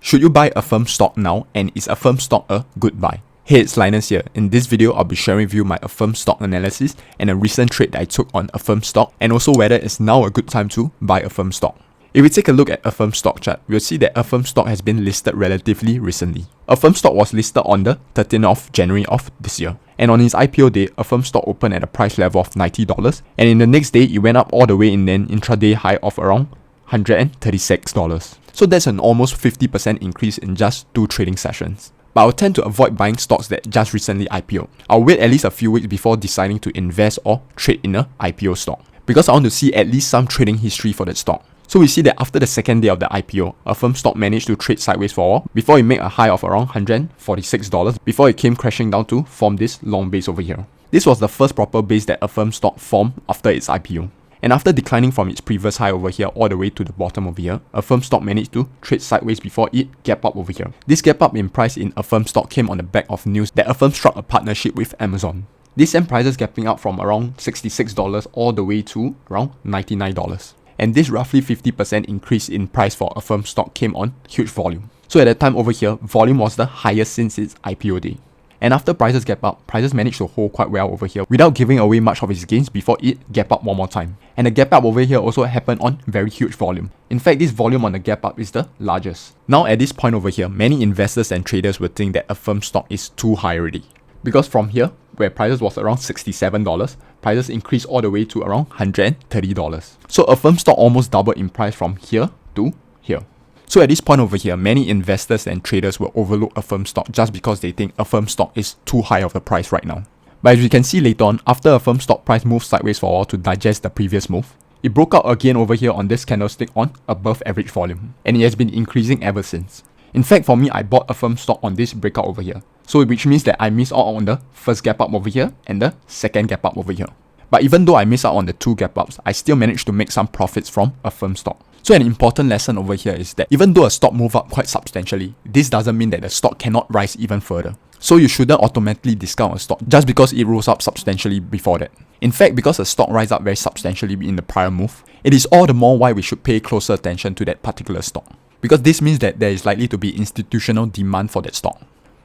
Should you buy Affirm stock now, and is Affirm stock a good buy? Hey, it's Linus here. In this video, I'll be sharing with you my Affirm stock analysis and a recent trade that I took on Affirm stock, and also whether it's now a good time to buy Affirm stock. If we take a look at Affirm stock chart, we'll see that Affirm stock has been listed relatively recently. Affirm stock was listed on the 13th of January of this year. And on its IPO day, Affirm stock opened at a price level of $90, and in the next day, it went up all the way in an intraday high of around $136. So that's an almost 50% increase in just 2 trading sessions. But I'll tend to avoid buying stocks that just recently IPO. I'll wait at least a few weeks before deciding to invest or trade in a IPO stock, because I want to see at least some trading history for that stock. So we see that after the second day of the IPO, Affirm stock managed to trade sideways for a while before it made a high of around $146 before it came crashing down to form this long base over here. This was the first proper base that Affirm stock formed after its IPO. And after declining from its previous high over here all the way to the bottom over here, Affirm stock managed to trade sideways before it gap up over here. This gap up in price in Affirm stock came on the back of news that Affirm struck a partnership with Amazon. This sent prices gapping up from around $66 all the way to around $99. And this roughly 50% increase in price for Affirm stock came on huge volume. So at that time over here, volume was the highest since its IPO day. And after prices gap up, prices managed to hold quite well over here without giving away much of its gains before it gap up one more time. And the gap up over here also happened on very huge volume. In fact, this volume on the gap up is the largest. Now at this point over here, many investors and traders would think that Affirm stock is too high already. Because from here, where prices was around $67, prices increased all the way to around $130. So Affirm stock almost doubled in price from here to here. So at this point over here, many investors and traders will overlook Affirm stock just because they think Affirm stock is too high of a price right now. But as we can see later on, after Affirm stock price moved sideways for a while to digest the previous move, it broke out again over here on this candlestick on above average volume, and it has been increasing ever since. In fact, for me, I bought Affirm stock on this breakout over here, so which means that I missed out on the first gap up over here and the second gap up over here. But even though I missed out on the 2 gap ups, I still managed to make some profits from Affirm stock. So an important lesson over here is that even though a stock moved up quite substantially, this doesn't mean that the stock cannot rise even further. So you shouldn't automatically discount a stock just because it rose up substantially before that. In fact, because a stock rise up very substantially in the prior move, it is all the more why we should pay closer attention to that particular stock. Because this means that there is likely to be institutional demand for that stock.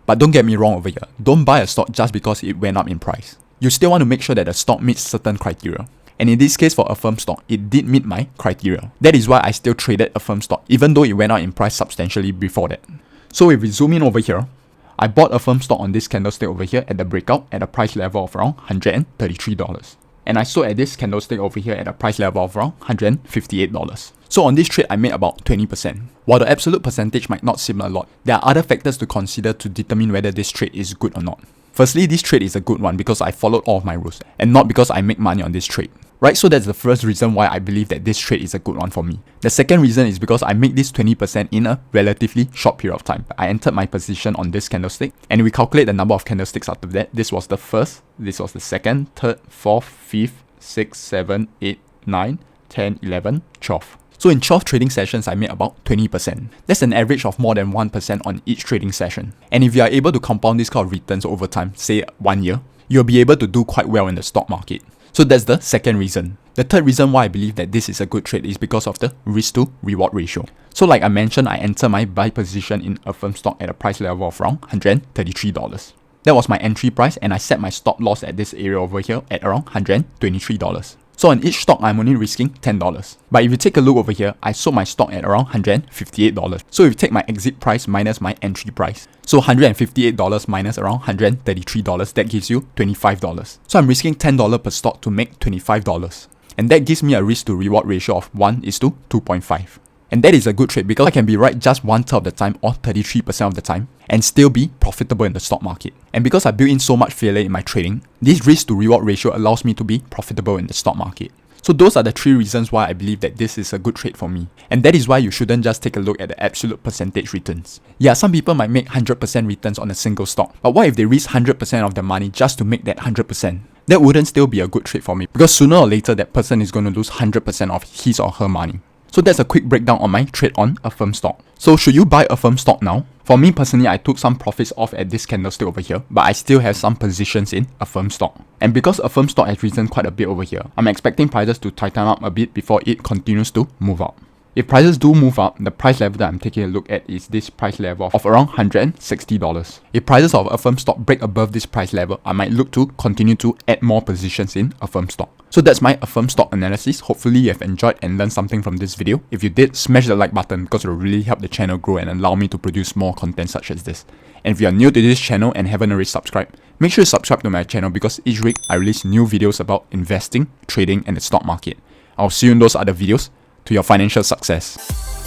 But don't get me wrong over here, don't buy a stock just because it went up in price. You still want to make sure that the stock meets certain criteria. And in this case for Affirm stock, it did meet my criteria. That is why I still traded Affirm stock even though it went up in price substantially before that. So if we zoom in over here, I bought Affirm stock on this candlestick over here at the breakout at a price level of around $133. And I sold at this candlestick over here at a price level of around $158. So on this trade, I made about 20%. While the absolute percentage might not seem a lot, there are other factors to consider to determine whether this trade is good or not. Firstly, this trade is a good one because I followed all of my rules, and not because I make money on this trade. Right, so that's the first reason why I believe that this trade is a good one for me. The second reason is because I made this 20% in a relatively short period of time. I entered my position on this candlestick, and we calculate the number of candlesticks after that. This was the first, this was the second, third, fourth, fifth, 6, 7, 8, 9, 10, 11, 12. So in 12 trading sessions, I made about 20%. That's an average of more than 1% on each trading session. And if you are able to compound this kind of returns over time, say 1 year, you'll be able to do quite well in the stock market. So that's the second reason. The third reason why I believe that this is a good trade is because of the risk to reward ratio. So like I mentioned, I entered my buy position in Affirm stock at a price level of around $133. That was my entry price, and I set my stop loss at this area over here at around $123. So on each stock, I'm only risking $10. But if you take a look over here, I sold my stock at around $158. So if you take my exit price minus my entry price, so $158 minus around $133, that gives you $25. So I'm risking $10 per stock to make $25. And that gives me a risk to reward ratio of 1:2.5. And that is a good trade because I can be right just 1/3 of the time or 33% of the time and still be profitable in the stock market. And because I built in so much failure in my trading, this risk to reward ratio allows me to be profitable in the stock market. So those are the 3 reasons why I believe that this is a good trade for me. And that is why you shouldn't just take a look at the absolute percentage returns. Yeah, some people might make 100% returns on a single stock, but what if they risk 100% of their money just to make that 100%? That wouldn't still be a good trade for me because sooner or later that person is going to lose 100% of his or her money. So that's a quick breakdown on my trade on Affirm stock. So should you buy Affirm stock now? For me personally, I took some profits off at this candlestick over here, but I still have some positions in Affirm stock. And because Affirm stock has risen quite a bit over here, I'm expecting prices to tighten up a bit before it continues to move up. If prices do move up, the price level that I'm taking a look at is this price level of around $160. If prices of Affirm stock break above this price level, I might look to continue to add more positions in Affirm stock. So that's my Affirm stock analysis. Hopefully you have enjoyed and learned something from this video. If you did, smash the like button because it will really help the channel grow and allow me to produce more content such as this. And if you are new to this channel and haven't already subscribed, make sure you subscribe to my channel because each week I release new videos about investing, trading and the stock market. I'll see you in those other videos to your financial success.